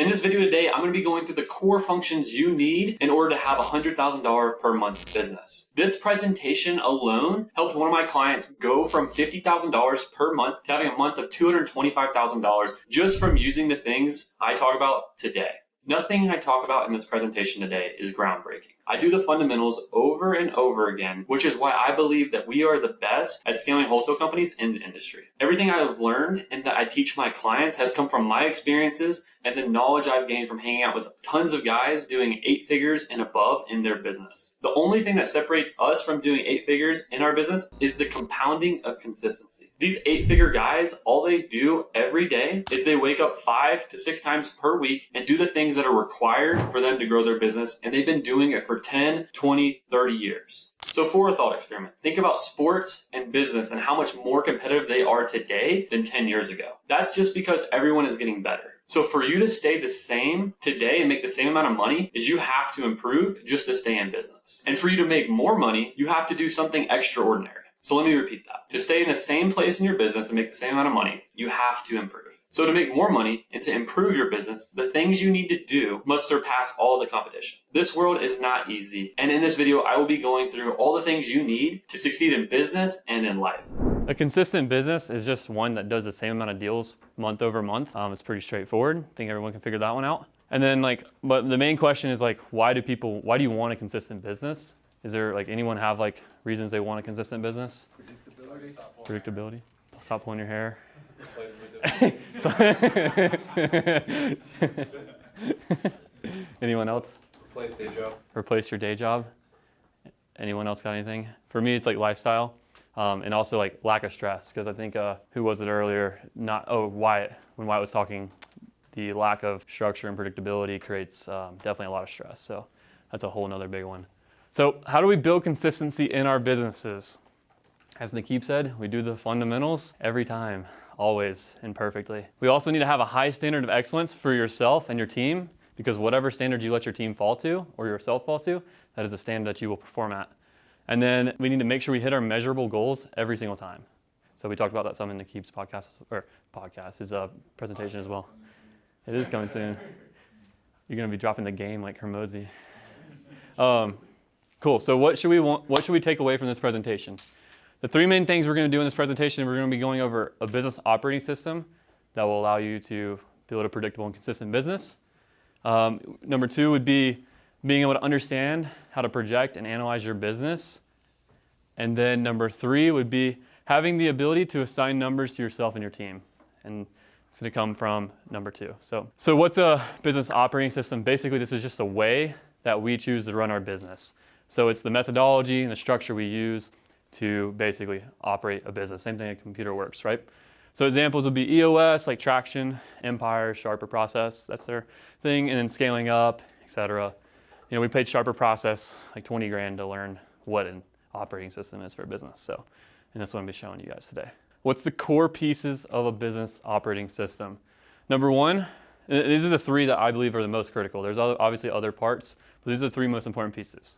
In this video today, I'm going to be going through the core functions you need in order to have a $100,000 per month business. This presentation alone helped one of my clients go from $50,000 per month to having a month of $225,000 just from using the things I talk about today. Nothing I talk about in this presentation today is groundbreaking. I do the fundamentals over and over again, which is why I believe that we are the best at scaling wholesale companies in the industry. Everything I have learned and that I teach my clients has come from my experiences and the knowledge I've gained from hanging out with tons of guys doing 8 figures and above in their business. The only thing that separates us from doing 8 figures in our business is the compounding of consistency. These 8-figure guys, all they do every day is they wake up 5 to 6 times per week and do the things that are required for them to grow their business, and they've been doing it for 10, 20, 30 years. So for a thought experiment, think about sports and business and how much more competitive they are today than 10 years ago. That's just because everyone is getting better. So for you to stay the same today and make the same amount of money is you have to improve just to stay in business. And for you to make more money, you have to do something extraordinary. So let me repeat that. To stay in the same place in your business and make the same amount of money, you have to improve. So to make more money and to improve your business, the things you need to do must surpass all the competition. This world is not easy. And in this video, I will be going through all the things you need to succeed in business and in life. A consistent business is just one that does the same amount of deals month over month. It's pretty straightforward. I think everyone can figure that one out. And then but the main question is why do you want a consistent business? Is there anyone have reasons they want a consistent business? Predictability. Stop pulling your hair. Anyone else? Replace day job. Replace your day job. Anyone else got anything? For me, it's lifestyle, and also lack of stress. Because I think who was it earlier? Wyatt. When Wyatt was talking, the lack of structure and predictability creates definitely a lot of stress. So that's a whole nother big one. So how do we build consistency in our businesses? As Nakeeb said, we do the fundamentals every time, always, and perfectly. We also need to have a high standard of excellence for yourself and your team, because whatever standard you let your team fall to or yourself fall to, that is the standard that you will perform at. And then we need to make sure we hit our measurable goals every single time. So we talked about that some in Nakeeb's his presentation as well. It is coming soon. You're gonna be dropping the game like Hermosi. Cool, so what should we take away from this presentation? The 3 main things we're going to do in this presentation, we're going to be going over a business operating system that will allow you to build a predictable and consistent business. Number 2 would be being able to understand how to project and analyze your business. And then number 3 would be having the ability to assign numbers to yourself and your team. And it's going to come from number 2. So what's a business operating system? Basically, this is just a way that we choose to run our business. So it's the methodology and the structure we use to basically operate a business. Same thing a computer works, right? So examples would be EOS, like Traction, Empire, Sharper Process, that's their thing, and then scaling up, etc. We paid Sharper Process like 20 grand to learn what an operating system is for a business. So, and that's what I'm going to be showing you guys today. What's the core pieces of a business operating system? Number 1, these are the 3 that I believe are the most critical. There's obviously other parts, but these are the 3 most important pieces.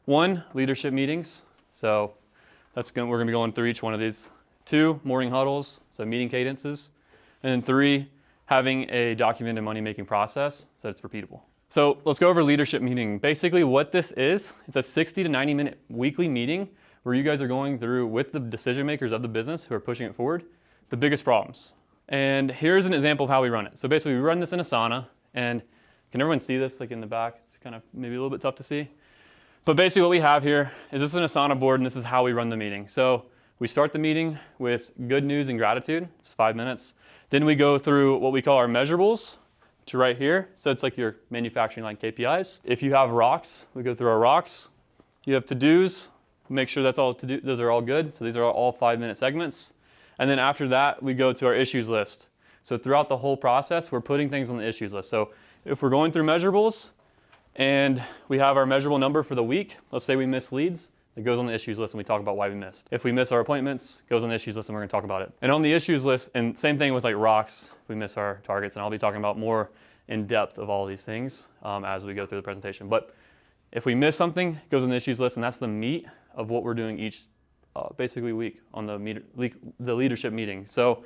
1, leadership meetings. So we're going to be going through each one of these. 2, morning huddles, so meeting cadences. And then 3, having a documented money-making process so that it's repeatable. So let's go over leadership meeting. Basically what this is, it's a 60 to 90 minute weekly meeting where you guys are going through with the decision makers of the business who are pushing it forward, the biggest problems. And here's an example of how we run it. So basically we run this in Asana, and can everyone see this in the back? It's kind of maybe a little bit tough to see. But basically what we have here is this is an Asana board, and this is how we run the meeting. So we start the meeting with good news and gratitude, it's 5 minutes. Then we go through what we call our measurables to right here. So it's like your manufacturing line KPIs. If you have rocks, we go through our rocks. You have to-dos, make sure those are all good. So these are all 5-minute segments. And then after that, we go to our issues list. So throughout the whole process, we're putting things on the issues list. So if we're going through measurables, and we have our measurable number for the week, let's say we miss leads, it goes on the issues list and we talk about why we missed. If we miss our appointments, it goes on the issues list and we're going to talk about it. And on the issues list, and same thing with rocks, if we miss our targets, and I'll be talking about more in depth of all these things as we go through the presentation. But if we miss something, it goes on the issues list, and that's the meat of what we're doing each basically week on the leadership meeting. So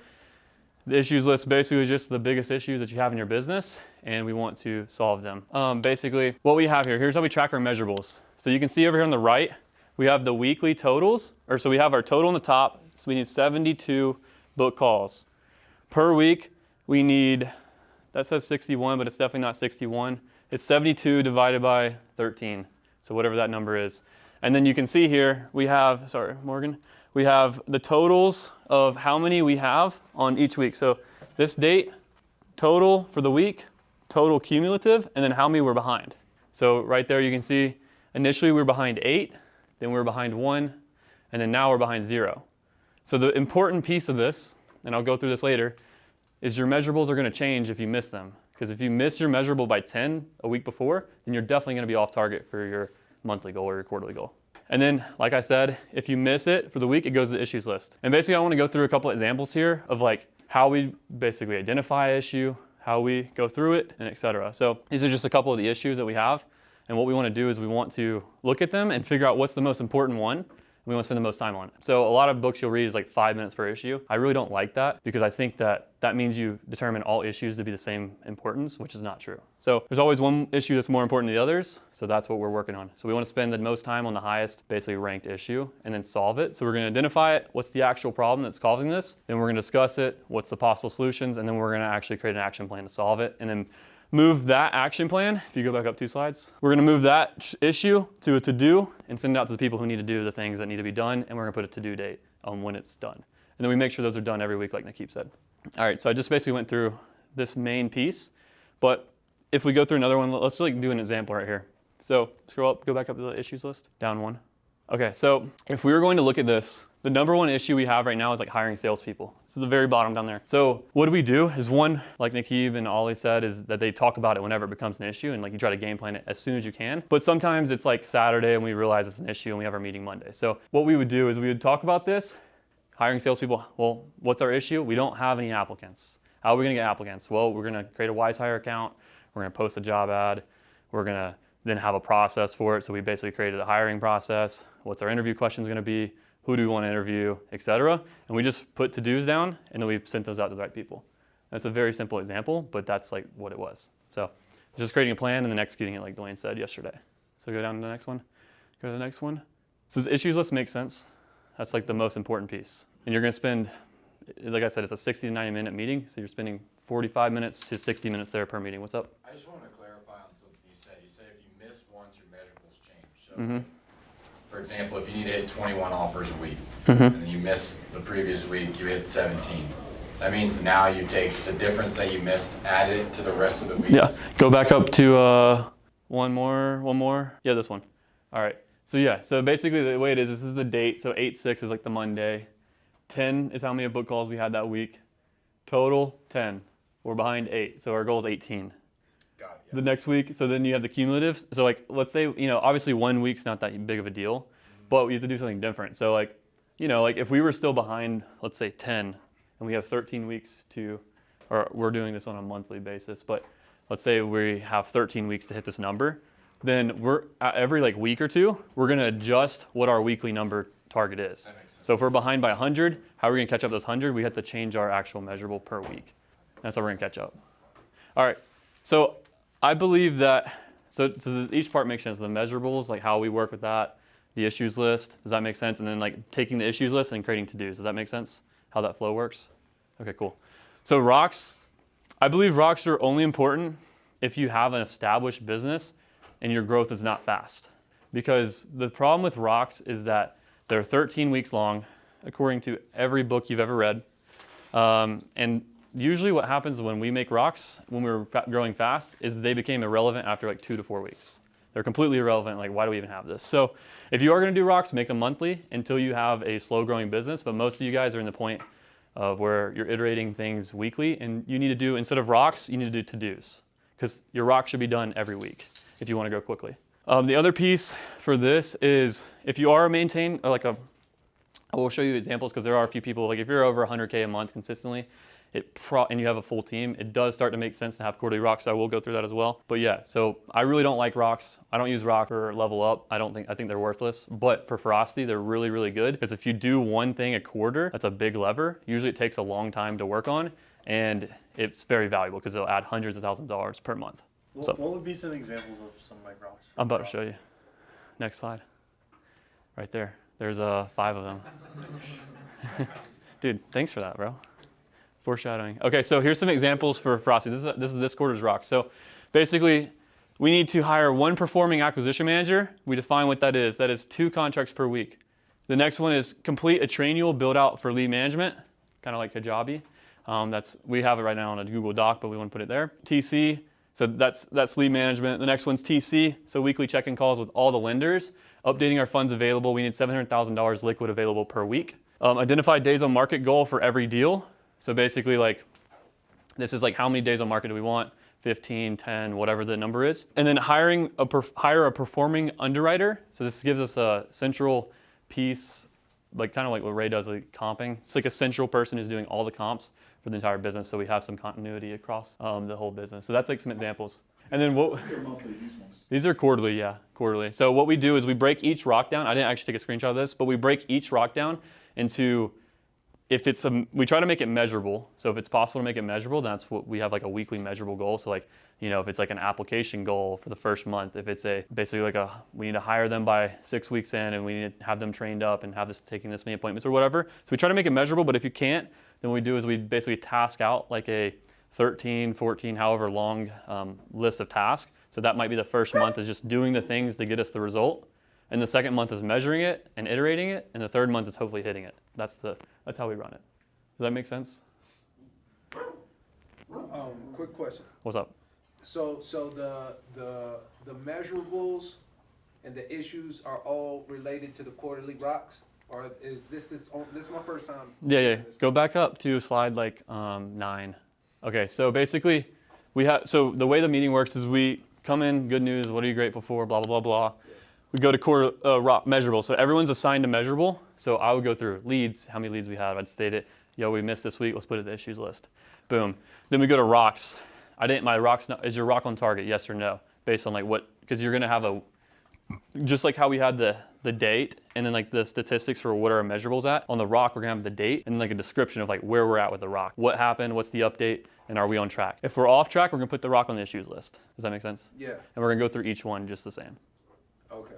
The issues list basically is just the biggest issues that you have in your business, and we want to solve them. Basically, what we have here, here's how we track our measurables. So you can see over here on the right, we have the weekly totals, so we have our total on the top, so we need 72 book calls. Per week, we need, that says 61, but it's definitely not 61. It's 72 divided by 13, so whatever that number is. And then you can see here, we have, sorry, Morgan, we have the totals of how many we have on each week. So this date, total for the week, total cumulative, and then how many we're behind. So right there you can see, initially we were behind 8, then we were behind 1, and then now we're behind 0. So the important piece of this, and I'll go through this later, is your measurables are gonna change if you miss them. Because if you miss your measurable by 10 a week before, then you're definitely gonna be off target for your monthly goal or your quarterly goal. And then, like I said, if you miss it for the week, it goes to the issues list. And basically I wanna go through a couple examples here of like how we basically identify an issue, how we go through it, and etc. So these are just a couple of the issues that we have. And what we wanna do is we want to look at them and figure out what's the most important one. We want to spend the most time on it. So a lot of books you'll read is like 5 minutes per issue. I really don't like that because I think that means you determine all issues to be the same importance, which is not true. So there's always one issue that's more important than the others. So that's what we're working on. So we want to spend the most time on the highest basically ranked issue and then solve it. So we're going to identify it. What's the actual problem that's causing this? Then we're going to discuss it. What's the possible solutions? And then we're going to actually create an action plan to solve it. And then move that action plan, if you go back up 2 slides, we're gonna move that issue to a to-do and send it out to the people who need to do the things that need to be done, and we're gonna put a to-do date on when it's done. And then we make sure those are done every week like Nakeeb said. All right, so I just basically went through this main piece, but if we go through another one, let's like do an example right here. So scroll up, go back up to the issues list, down 1. Okay, so if we were going to look at this, the number 1 issue we have right now is like hiring salespeople. So the very bottom down there. So what we do is one, like Nakeeb and Ollie said, is that they talk about it whenever it becomes an issue and like you try to game plan it as soon as you can. But sometimes it's like Saturday and we realize it's an issue and we have our meeting Monday. So what we would do is we would talk about this, hiring salespeople. Well, what's our issue? We don't have any applicants. How are we gonna get applicants? Well, we're gonna create a Wise Hire account. We're gonna post a job ad. We're gonna then have a process for it. So we basically created a hiring process. What's our interview questions gonna be? Who do we want to interview, etc. And we just put to-dos down and then we sent those out to the right people. That's a very simple example, but that's like what it was. So just creating a plan and then executing it like Dwayne said yesterday. So go down to the next one, go to the next one. So this issues list makes sense. That's like the most important piece. And you're gonna spend, like I said, it's a 60 to 90 minute meeting. So you're spending 45 minutes to 60 minutes there per meeting. What's up? I just want to clarify on something you said. You said if you miss once, your measurables change. So for example, if you need to hit 21 offers a week, and then you miss the previous week, you hit 17. That means now you take the difference that you missed, add it to the rest of the weeks. Yeah, go back up to one more. Yeah, this one. All right, so yeah, so basically the way it is, this is the date, so 8/6 is like the Monday. 10 is how many book calls we had that week. Total, 10. We're behind 8, so our goal is 18. Got it, yeah. The next week, so then you have the cumulative. So like, let's say, obviously 1 week's not that big of a deal, but we have to do something different. So like, like if we were still behind, let's say 10, and we have 13 weeks or we're doing this on a monthly basis, but let's say we have 13 weeks to hit this number, then we're every like week or 2, we're gonna adjust what our weekly number target is. That makes sense. So if we're behind by 100, how are we gonna catch up those 100? We have to change our actual measurable per week. That's how we're gonna catch up. All right, so I believe that, so each part makes sense. The measurables, like how we work with that, the issues list, does that make sense? And then like taking the issues list and creating to-dos, does that make sense? How that flow works? Okay, cool. So rocks, I believe rocks are only important if you have an established business and your growth is not fast. Because the problem with rocks is that they're 13 weeks long, according to every book you've ever read. And usually what happens when we make rocks, when we're growing fast, is they became irrelevant after like 2 to 4 weeks. They're completely irrelevant, like why do we even have this? So if you are gonna do rocks, make them monthly until you have a slow growing business, but most of you guys are in the point of where you're iterating things weekly and you need to do, instead of rocks, you need to do to-dos because your rock should be done every week if you wanna grow quickly. The other piece for this is if you are maintaining, I will show you examples because there are a few people, like if you're over 100K a month consistently, and you have a full team, it does start to make sense to have quarterly rocks. So I will go through that as well. But yeah, so I really don't like rocks. I don't use rock for level up. I think they're worthless. But for ferocity, they're really, really good. Because if you do one thing a quarter, that's a big lever. Usually it takes a long time to work on. and it's very valuable because it'll add hundreds of thousands of dollars per month. So What would be some examples of some like rocks? I'm about to show you. Next slide. Right there. There's 5 of them. Dude, thanks for that, bro. Foreshadowing. Okay, so here's some examples for Frosty. This is this quarter's rock. So basically, we need to hire 1 performing acquisition manager. We define what that is. That is 2 contracts per week. The next one is complete a training build out for lead management, kind of like Kajabi. We have it right now on a Google Doc, but we want to put it there. TC, so that's lead management. The next one's TC, so weekly check-in calls with all the lenders. Updating our funds available. We need $700,000 liquid available per week. Identify days on market goal for every deal. So basically, like, this is like how many days on market do we want? 15, 10, whatever the number is. And then hire a performing underwriter. So this gives us a central piece, like kind of like what Ray does, like comping. It's like a central person who's doing all the comps for the entire business, so we have some continuity across the whole business. So that's like some examples. And then these are quarterly, yeah, quarterly. So what we do is we break each rock down. I didn't actually take a screenshot of this, but we break each rock down into, we try to make it measurable. So if it's possible to make it measurable, that's what we have, like a weekly measurable goal. So like, if it's like an application goal for the first month, if it's basically like we need to hire them by 6 weeks in and we need to have them trained up and have taking this many appointments or whatever. So we try to make it measurable, but if you can't, then what we do is we basically task out like a 13, 14, however long list of tasks. So that might be the first month is just doing the things to get us the result. And the second month is measuring it and iterating it. And the third month is hopefully hitting it. That's how we run it. Does that make sense? Quick question. What's up? So the measurables and the issues are all related to the quarterly rocks, or is this is my first time? Yeah. Go back up to slide 9. Okay, so basically so the way the meeting works is we come in, good news, what are you grateful for, blah, blah, blah, blah. We go to quarter rock measurable. So everyone's assigned a measurable. So I would go through leads, how many leads we have. I'd state it. Yo, we missed this week. Let's put it in the issues list. Boom. Then we go to rocks. Is your rock on target? Yes or no? Based on because you're going to have just like how we had the date and then like the statistics for what are our measurables at. On the rock, we're going to have the date and like a description of like where we're at with the rock. What happened? What's the update? And are we on track? If we're off track, we're going to put the rock on the issues list. Does that make sense? Yeah. And we're going to go through each one just the same. Okay.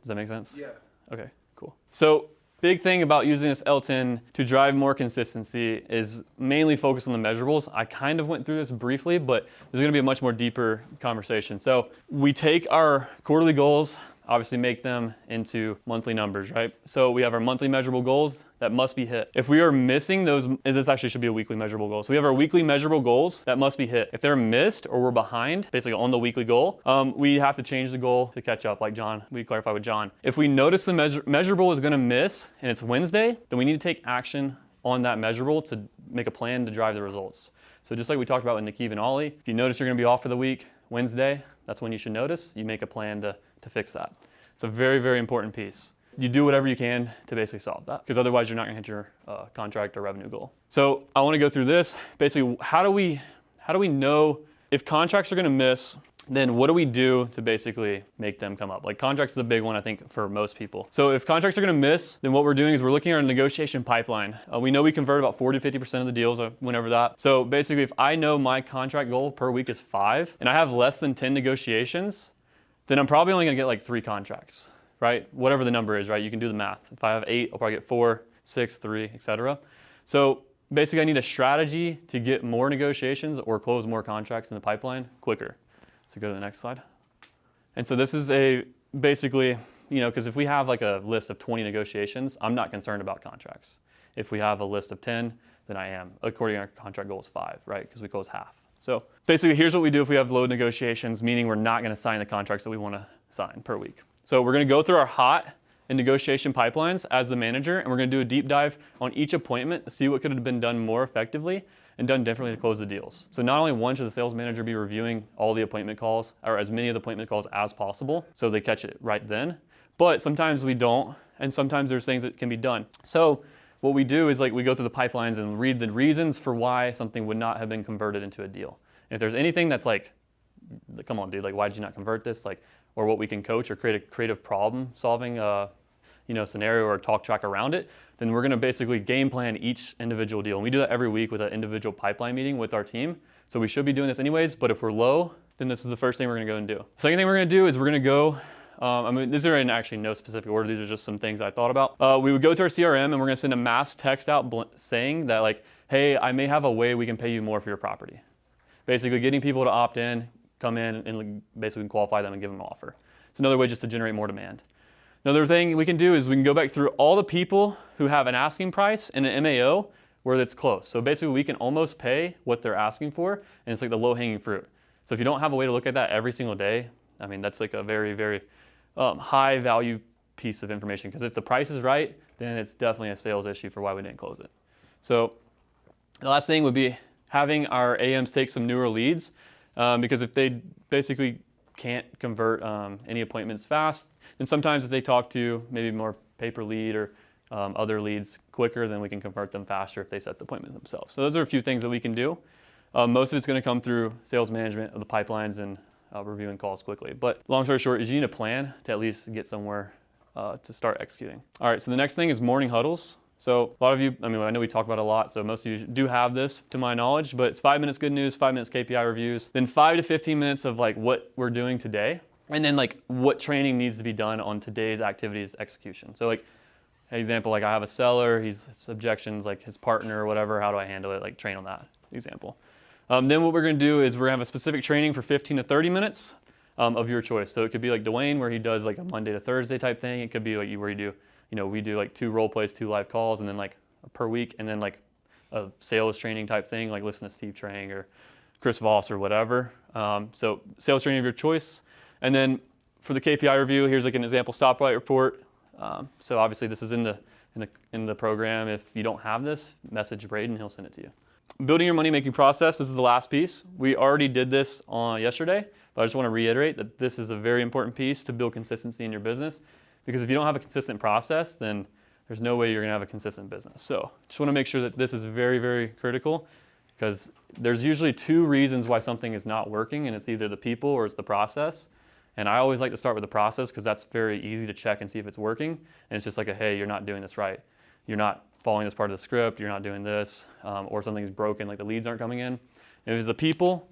Does that make sense? Yeah. Okay, cool. So big thing about using this L10 to drive more consistency is mainly focus on the measurables. I kind of went through this briefly, but there's gonna be a much more deeper conversation. So we take our quarterly goals, obviously make them into monthly numbers, right? So we have our monthly measurable goals that must be hit. If we are missing those, this actually should be a weekly measurable goal. So we have our weekly measurable goals that must be hit. If they're missed or we're behind, basically on the weekly goal, we have to change the goal to catch up, like John, we clarified with John. If we notice the measurable is gonna miss and it's Wednesday, then we need to take action on that measurable to make a plan to drive the results. So just like we talked about with Nikiv and Ollie, if you notice you're gonna be off for the week, Wednesday, that's when you should notice. You make a plan to fix that. It's a very, very important piece. You do whatever you can to basically solve that, because otherwise you're not gonna hit your contract or revenue goal. So I wanna go through this. Basically, how do we know if contracts are gonna miss? Then what do we do to basically make them come up? Like contracts is a big one, I think, for most people. So if contracts are gonna miss, then what we're doing is we're looking at our negotiation pipeline. We know we convert about 40 to 50% of the deals, whenever that. So basically, if I know my contract goal per week is 5, and I have less than 10 negotiations, then I'm probably only gonna get like 3 contracts, right? Whatever the number is, right? You can do the math. If I have 8, I'll probably get 4, 6, 3, etc. So basically, I need a strategy to get more negotiations or close more contracts in the pipeline quicker. So go to the next slide. And so this is basically, because if we have like a list of 20 negotiations, I'm not concerned about contracts. If we have a list of 10, then I am, according to our contract goal is 5, right? Because we close half. So basically, here's what we do if we have low negotiations, meaning we're not gonna sign the contracts that we wanna sign per week. So we're gonna go through our hot and negotiation pipelines as the manager, and we're gonna do a deep dive on each appointment to see what could have been done more effectively and done differently to close the deals. So not only one should the sales manager be reviewing all the appointment calls, or as many of the appointment calls as possible, so they catch it right then, but sometimes we don't, and sometimes there's things that can be done. So what we do is we go through the pipelines and read the reasons for why something would not have been converted into a deal. If there's anything that's come on dude, why did you not convert this? Or what we can coach or create a creative problem solving scenario or talk track around it, then we're going to basically game plan each individual deal. And we do that every week with an individual pipeline meeting with our team. So we should be doing this anyways, but if we're low, then this is the first thing we're going to go and do. Second thing we're going to do is we're going to go, these are in actually no specific order. These are just some things I thought about. We would go to our CRM and we're going to send a mass text out saying that like, hey, I may have a way we can pay you more for your property. Basically getting people to opt in, come in, and basically qualify them and give them an offer. It's another way just to generate more demand. Another thing we can do is we can go back through all the people who have an asking price and an MAO where it's close. So basically we can almost pay what they're asking for, and it's like the low-hanging fruit. So if you don't have a way to look at that every single day, I mean, that's like a very, very high value piece of information, because if the price is right, then it's definitely a sales issue for why we didn't close it. So the last thing would be having our AMs take some newer leads, because if they basically can't convert any appointments fast, then sometimes if they talk to maybe more pay-per lead or other leads quicker, then we can convert them faster if they set the appointment themselves. So those are a few things that we can do. Most of it's going to come through sales management of the pipelines and reviewing calls quickly. But long story short is you need a plan to at least get somewhere to start executing. All right, so the next thing is morning huddles. So a lot of you, I know we talk about it a lot, so most of you do have this to my knowledge, but it's 5 minutes good news, 5 minutes KPI reviews, then 5 to 15 minutes of like what we're doing today, and then like what training needs to be done on today's activities execution. So like, example, like I have a seller, his objections, like his partner or whatever, how do I handle it, like train on that example. Then what we're gonna do is we're gonna have a specific training for 15 to 30 minutes of your choice. So it could be like Dwayne, where he does like a Monday to Thursday type thing. It could be like where you do, we do like 2 role plays, 2 live calls, and then like per week, and then like a sales training type thing, like listen to Steve Trang or Chris Voss or whatever. So sales training of your choice. And then for the KPI review, here's like an example stoplight report. So obviously this is in the program. If you don't have this, message Braden, he'll send it to you. Building your money-making process, this is the last piece. We already did this on yesterday, but I just want to reiterate that this is a very important piece to build consistency in your business, because if you don't have a consistent process, then there's no way you're going to have a consistent business. So just want to make sure that this is very, very critical, because there's usually 2 reasons why something is not working, and it's either the people or it's the process. And I always like to start with the process, because that's very easy to check and see if it's working. And it's just like hey, you're not doing this right. You're not following this part of the script, you're not doing this, or something's broken, like the leads aren't coming in. If it's the people,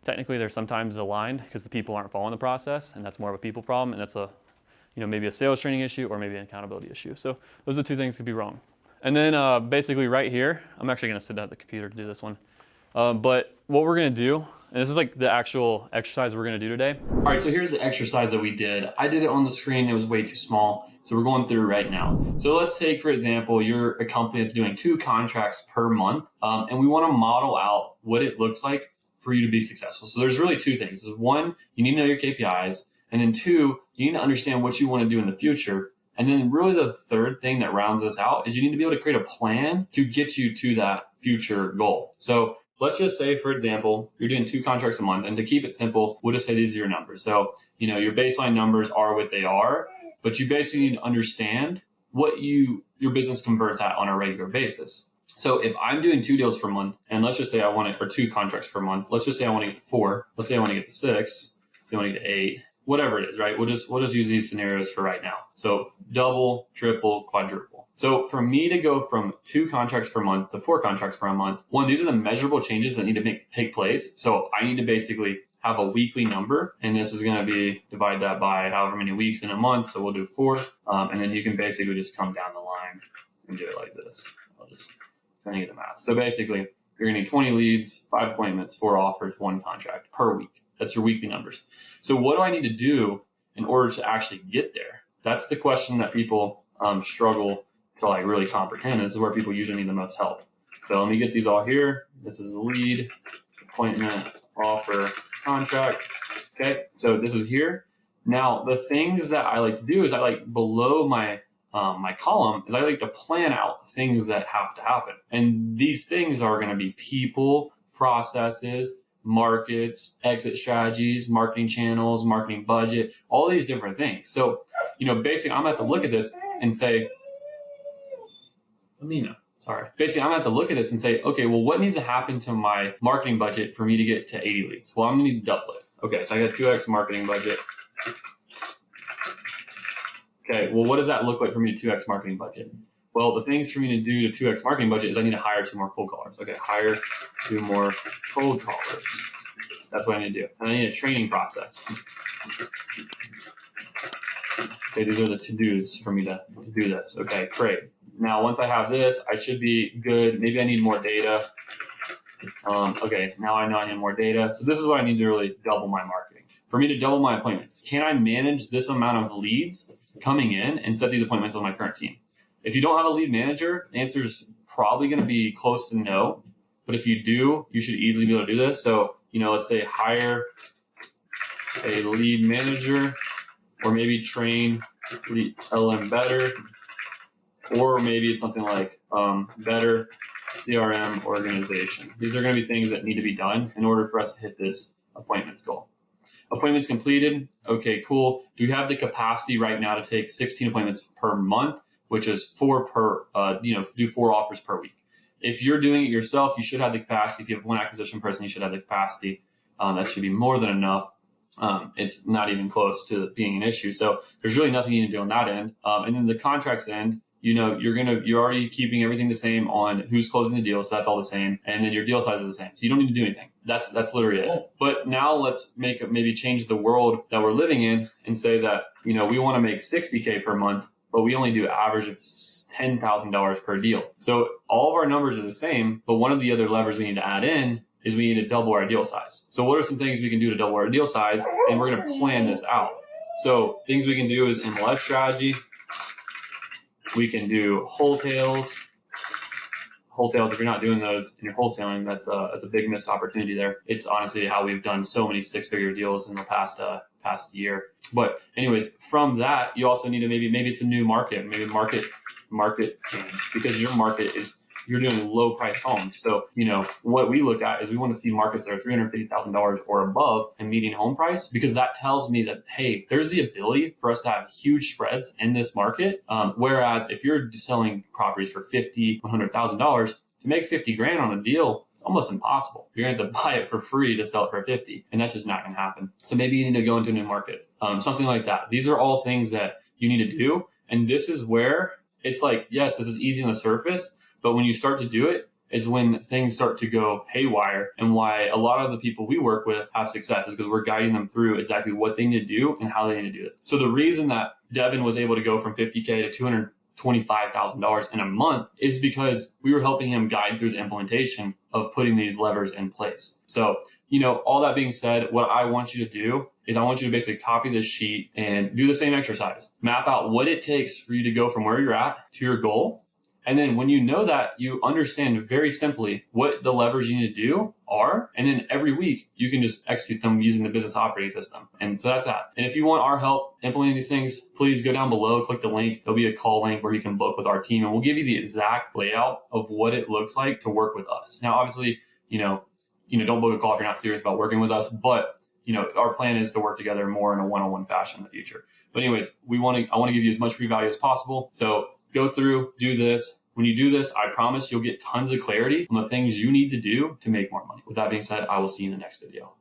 technically they're sometimes aligned because the people aren't following the process, and that's more of a people problem, and that's a, maybe a sales training issue or maybe an accountability issue. So those are the 2 things that could be wrong. And then basically right here, I'm actually gonna sit down at the computer to do this one. But what we're gonna do, and this is like the actual exercise we're gonna do today. All right, so here's the exercise that we did. I did it on the screen, it was way too small. So we're going through right now. So let's take, for example, you're a company that's doing 2 contracts per month, and we wanna model out what it looks like for you to be successful. So there's really 2 things. 1, you need to know your KPIs, and then 2, you need to understand what you wanna do in the future. And then really the third thing that rounds this out is you need to be able to create a plan to get you to that future goal. So let's just say, for example, you're doing 2 contracts a month, and to keep it simple, we'll just say these are your numbers. So, your baseline numbers are what they are, but you basically need to understand what your business converts at on a regular basis. So if I'm doing 2 deals per month, and let's just say I want it, or 2 contracts per month, let's just say I want to get 4, let's say I want to get to 6, let's say I want to get to 8, whatever it is, right? We'll just use these scenarios for right now. So double, triple, quadruple. So for me to go from 2 contracts per month to 4 contracts per month, 1, these are the measurable changes that need to take place. So I need to basically have a weekly number, and this is going to be divide that by however many weeks in a month. So we'll do 4, and then you can basically just come down the line and do it like this. I'll just kind of get the math. So basically, you're going to need 20 leads, 5 appointments, 4 offers, 1 contract per week. That's your weekly numbers. So what do I need to do in order to actually get there? That's the question that people struggle to like really comprehend. This is where people usually need the most help. So let me get these all here. This is the lead, appointment, offer, contract. Okay, so this is here. Now the things that I like to do is I like below my my column is I like to plan out things that have to happen. And these things are going to be people, processes, markets, exit strategies, marketing channels, marketing budget, all these different things. So, basically I'm going to have to look at this and say, Basically, I'm going to have to look at this and say, okay, well, what needs to happen to my marketing budget for me to get to 80 leads? Well, I'm going to need to double it. Okay, so I got 2x marketing budget. Okay, well, what does that look like for me to 2x marketing budget? Well, the things for me to do to 2x marketing budget is I need to hire 2 more cold callers. Okay, hire 2 more cold callers. That's what I need to do. And I need a training process. Okay, these are the to-dos for me to do this. Okay, great. Now, once I have this, I should be good. Maybe I need more data. Okay, now I know I need more data. So this is what I need to really double my marketing. For me to double my appointments, can I manage this amount of leads coming in and set these appointments with my current team? If you don't have a lead manager, the answer is probably going to be close to no. But if you do, you should easily be able to do this. So, let's say hire a lead manager, or maybe train LM better, or maybe it's something like better CRM organization. These are going to be things that need to be done in order for us to hit this appointments goal. Appointments completed. Okay, cool. Do we have the capacity right now to take 16 appointments per month, which is 4 per, do 4 offers per week? If you're doing it yourself, you should have the capacity. If you have 1 acquisition person, you should have the capacity. That should be more than enough. It's not even close to being an issue. So there's really nothing you need to do on that end. And then the contracts end, you're already keeping everything the same on who's closing the deal. So that's all the same. And then your deal size is the same. So you don't need to do anything. That's literally it. But now let's maybe change the world that we're living in and say that, we want to make $60K per month, but we only do average of $10,000 per deal. So all of our numbers are the same, but one of the other levers we need to add in is we need to double our deal size. So what are some things we can do to double our deal size? And we're going to plan this out. So things we can do is MLS strategy. We can do wholesales. Wholesales, if you're not doing those and you're wholesaling, that's a big missed opportunity there. It's honestly how we've done so many 6-figure deals in the past year. But anyways, from that, you also need to maybe it's a new market, maybe market change, because your market is, you're doing low price homes. So, what we look at is we want to see markets that are $350,000 or above and median home price, because that tells me that, hey, there's the ability for us to have huge spreads in this market. Whereas if you're selling properties for $50,000, $100,000, to make 50 grand on a deal, it's almost impossible. You're going to have to buy it for free to sell it for 50, and that's just not going to happen. So maybe you need to go into a new market, something like that. These are all things that you need to do. And this is where it's like, yes, this is easy on the surface, but when you start to do it is when things start to go haywire, and why a lot of the people we work with have success is because we're guiding them through exactly what they need to do and how they need to do it. So the reason that Devin was able to go from $50K to $225,000 in a month is because we were helping him guide through the implementation of putting these levers in place. So, all that being said, what I want you to do is I want you to basically copy this sheet and do the same exercise. Map out what it takes for you to go from where you're at to your goal. And then when you know that, you understand very simply what the levers you need to do are. And then every week you can just execute them using the business operating system. And so that's that. And if you want our help implementing these things, please go down below, click the link. There'll be a call link where you can book with our team, and we'll give you the exact layout of what it looks like to work with us. Now, obviously, don't book a call if you're not serious about working with us, but our plan is to work together more in a one-on-one fashion in the future. But anyways, I want to give you as much free value as possible. So go through, do this. When you do this, I promise you'll get tons of clarity on the things you need to do to make more money. With that being said, I will see you in the next video.